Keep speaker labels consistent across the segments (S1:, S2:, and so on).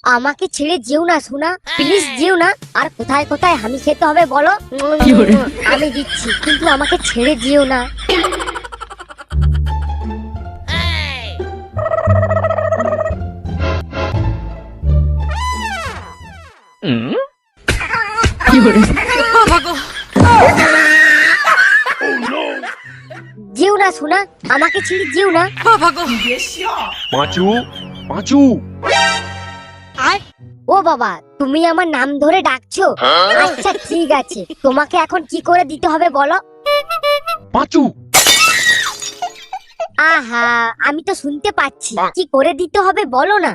S1: আমাকে ছেড়ে যেও না সোনা, প্লিজ যেও না। আর কোথায় কোথায় হামি খেতে হবে বলো? আমি দিচ্ছি, কিন্তু আমাকে ছেড়ে যেও না। যেও না সোনা, আমাকে ছেড়ে যেও না।
S2: পাঁচু, পাঁচু।
S1: ও বাবা, তুমি আমার নাম ধরে ডাকছো? আচ্ছা ঠিক আছে, তোমাকে এখন কি করে দিতে হবে বলো?
S2: পাঁচু।
S1: আহা, আমি তো শুনতে পাচ্ছি, কি করে দিতে হবে বলো না।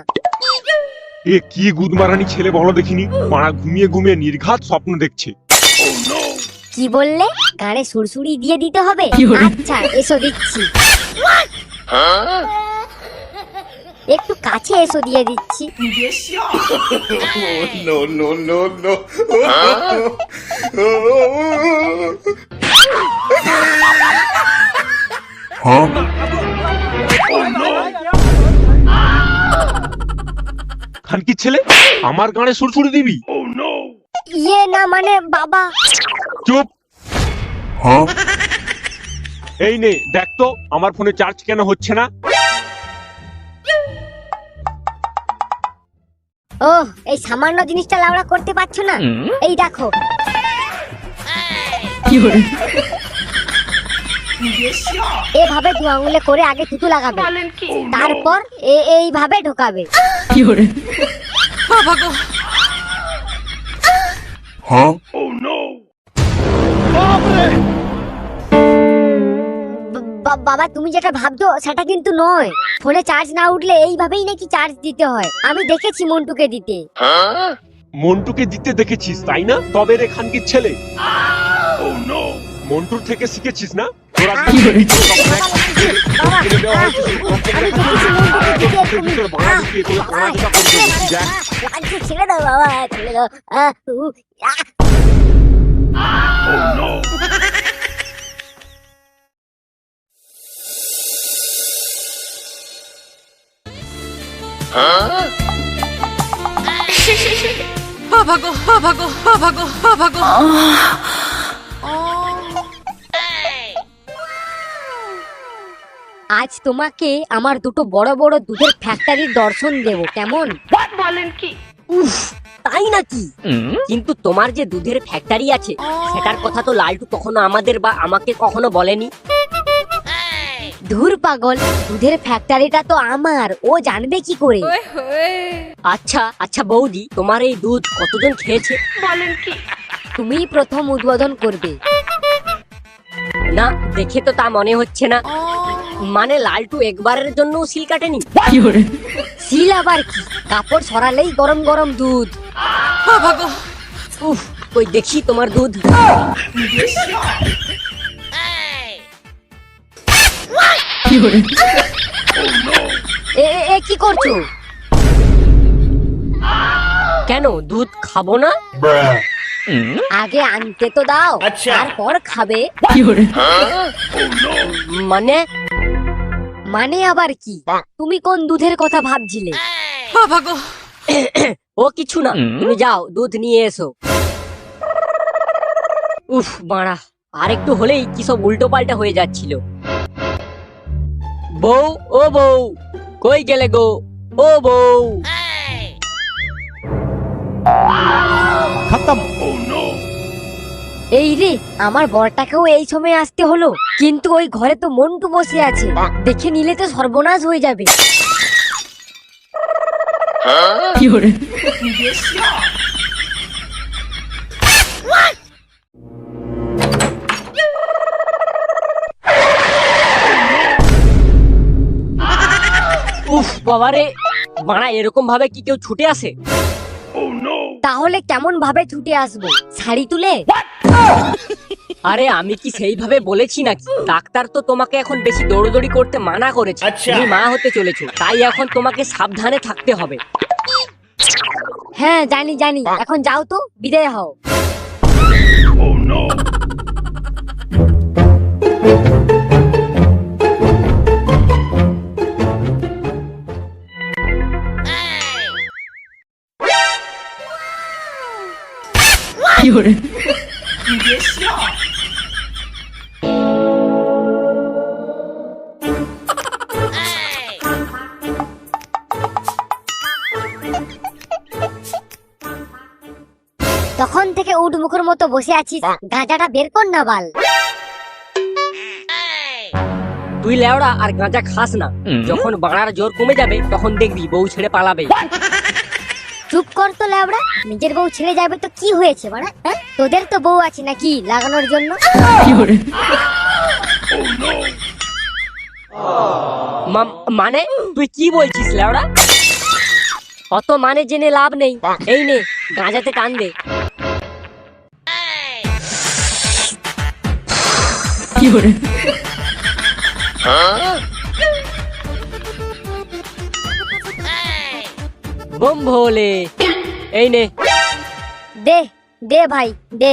S2: এ কি গুদমারানি ছেলে বলো দেখিনি, মারা ঘুমিয়ে ঘুমিয়ে নির্ঘাত স্বপ্ন দেখছে।
S1: কি বললে? কানে সুরসুরি দিয়ে দিতে হবে? আচ্ছা এসো দিচ্ছি। একটু কাছে এসো, দিয়ে দিচ্ছি।
S3: No, no, no, no.
S2: খানকির ছেলে, আমার গানে সুরসুরি দিবি?
S1: ইয়ে না মানে বাবা।
S2: চুপ। এই নে দেখ তো আমার ফোনে চার্জ কেন হচ্ছে না।
S1: ও, এই সামান্য জিনিসটা লাউড়া করতে পারছো না? এই দেখো। এভাবে দু আঙুলে করে আগে থুতু লাগাবে, তারপর এইভাবে ঢোকাবে। বাবা, তুমি যেটা ভাবছো সেটা কিন্তু নয়। ফোনে চার্জ না উঠলে এইভাবেই নাকি চার্জ দিতে হয়। আমি দেখেছি মন্টুকে দিতে।
S2: মন্টুকে দিতে দেখেছিস তাই না? তবে রে খানকির ছেলে, মন্টুর থেকে শিখেছিস না? তোরা
S1: ছেড়ে দাও বাবা, ছেড়ে দাও। আজ তোমাকে আমার দুটো বড় বড় দুধের ফ্যাক্টরির দর্শন দেব, কেমন?
S4: বলেন কি?
S5: উফ, তাই নাকি? কিন্তু তোমার যে দুধের ফ্যাক্টরি আছে সেটার কথা তো লালটু কখনো আমাদের বা আমাকে কখনো বলেনি।
S1: ধুর পাগল, দুধের ফ্যাক্টরিটা তো আমার, ও জানবে কি করে?
S5: আচ্ছা আচ্ছা বৌদি, তোমার এই দুধ কতজন খেয়েছে?
S4: বলেন কি?
S1: তুমিই প্রথম উদ্বোধন করবে।
S5: না, দেখে তো তা মনে হচ্ছে না। মানে লালটু একবারের জন্য সিল কাটেনি?
S1: সিল আবার কি, কাপড় সরালেই গরম গরম দুধ।
S5: উফ, কই দেখি তোমার দুধ।
S1: এ কি করছো?
S5: কেন দুধ খাবো না?
S1: আগে আনতে তো দাও, তারপর খাবে।
S5: মানে
S1: মানে আবার কি? তুমি কোন দুধের কথা ভাবছিলে?
S5: ও কিছু না, তুমি যাও দুধ নিয়ে এসো। উফ বাড়া, আর একটু হলেই কি সব উল্টো পাল্টা হয়ে যাচ্ছিল। বউ, ও বউ, কই গেলে গো? ও বউ।
S2: খতম।
S1: এই রে, আমার বরটাকেও এই সময় আসতে হলো। কিন্তু ওই ঘরে তো মন্টু বসে আছে, দেখে নিলে তো সর্বনাশ হয়ে যাবে।
S5: উফ বাবারে, বাড়া এরকম ভাবে কি কেউ ছুটে আসে?
S1: তাহলে কেমন ভাবে ছুটে আসবো? শাড়ি তুলে?
S5: আরে আমি কি সেইভাবে বলেছি নাকি? ডাক্তার তো তোমাকে এখন বেশি দৌড়দৌড়ি করতে মানা করেছে। তুমি মা হতে চলেছো, তাই এখন তোমাকে সাবধানে থাকতে হবে।
S1: হ্যাঁ জানি জানি, এখন যাও তো, বিদায় হও। তখন থেকে উড মুখের মতো বসে আছিস, গাঁজাটা বের কর না বাল।
S5: তুই লেওড়া আর গাঁজা খাস না, যখন বাড়ার জোর কমে যাবে তখন দেখবি বউ ছেড়ে পালাবে।
S1: চুপ কর তো ল্যাবড়া, নিজের বউ ছেড়ে যাবে তো কি হয়েছে বাড়া? হ্যাঁ? তোদের তো বউ আছে নাকি লাগানোর জন্য?
S5: মানে তুই কি বলছিস লেওড়া? অত মানে জেনে লাভ নেই, এই নে গাঁজাতে টান দে। বম ভোলে, এই নে।
S1: দে দে ভাই দে।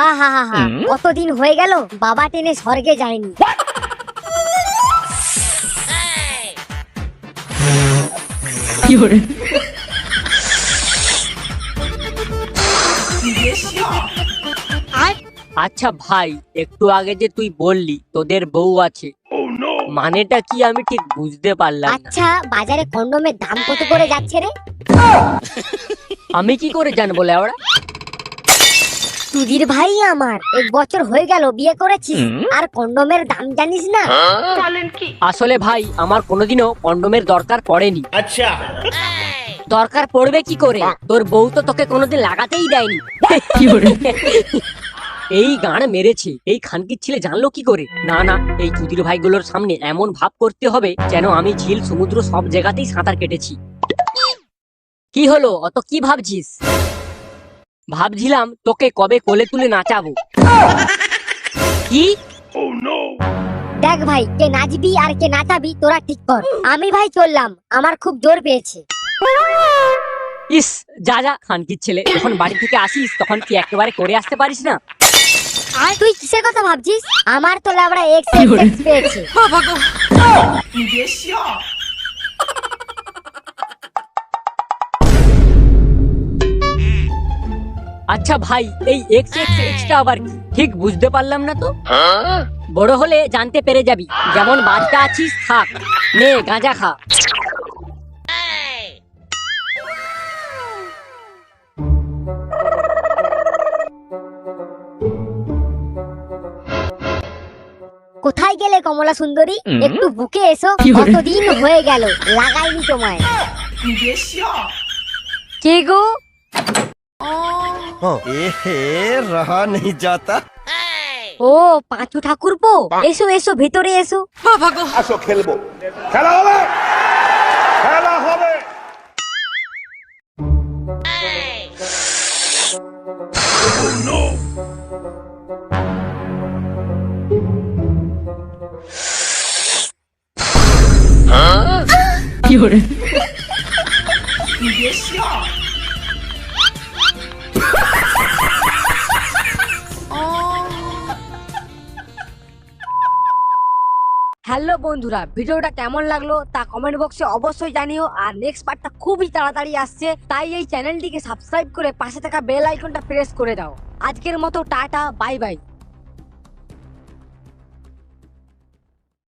S1: আহা হা হা, কতদিন হয়ে গেল বাবা টেনে স্বর্গে যায়নি।
S5: আচ্ছা ভাই, একটু আগে যে তুই বললি তোদের বউ আছে, মানেটা কি আমি ঠিক বুঝতে পারলাম না।
S1: আচ্ছা, বাজারে কন্ডোমের দাম কত করে যাচ্ছে রে?
S5: আমি কি করে জানবো লেওড়া?
S1: সুধীর ভাই আমার, 1 বছর হয়ে গেল বিয়ে করেছিস আর কন্ডোমের দাম জানিস না?
S5: আসলে ভাই আমার কোনোদিনও কন্ডোমের দরকার পড়েনি।
S3: अच्छा
S5: দরকার পড়বে কি করে? তোর বউ তো তোকে কোনোদিন লাগাতেই দেয়নি। এই গান মেরেছে, এই খানকির ছেলে জানলো কি করে? না না, এই চুদির ভাইগুলোর সামনে এমন ভাব করতে হবে যেন আমি ঝিল সমুদ্র সব জায়গাতেই সাঁতার কেটেছি। কি হলো, অত কি ভাবছিস? ভাবছিলাম তোকে কবে কোলে তুলে নাচাবো। কি?
S1: দেখ ভাই, কে নাচবি আর কে নাচাবি তোরা ঠিক কর। আমি ভাই চললাম, আমার খুব জোর পেয়েছে।
S5: ইস, যা যা খানকির ছেলে, যখন বাড়ি থেকে আসিস তখন কি একেবারে করে আসতে পারিস না?
S1: আর তুই কিসের কথা ভাবছিস? আমার তো লাবড়া এক্স পেয়েছে।
S5: আচ্ছা ভাই, এই এক্স এক্স এক্সটা আবার কি? ঠিক বুঝতে পারলাম না তো। বড় হলে জানতে পেরে যাবি। যেমন বাচ্চা আছিস থাক, নে গাঁজা খা।
S1: কোথায় গেলে কমলা সুন্দরী? একটু বুকে এসো, কতদিন হয়ে গেল লাগাইনি তোমায়। কে গো?
S3: रहा नहीं जाता
S1: ও পাঁচু ঠাকুরপো, এসো এসো ভেতরে এসো।
S2: আসো খেলবো, খেলা হবে, খেলা হবে।
S1: হ্যালো বন্ধুরা, ভিডিওটা কেমন লাগলো তা কমেন্ট বক্সে অবশ্যই জানিও। আর নেক্সট পার্টটা খুবই তাড়াতাড়ি আসছে, তাই এই চ্যানেলটিকে সাবস্ক্রাইব করে পাশে থাকা বেল আইকনটা প্রেস করে দাও। আজকের মতো টাটা, বাই বাই।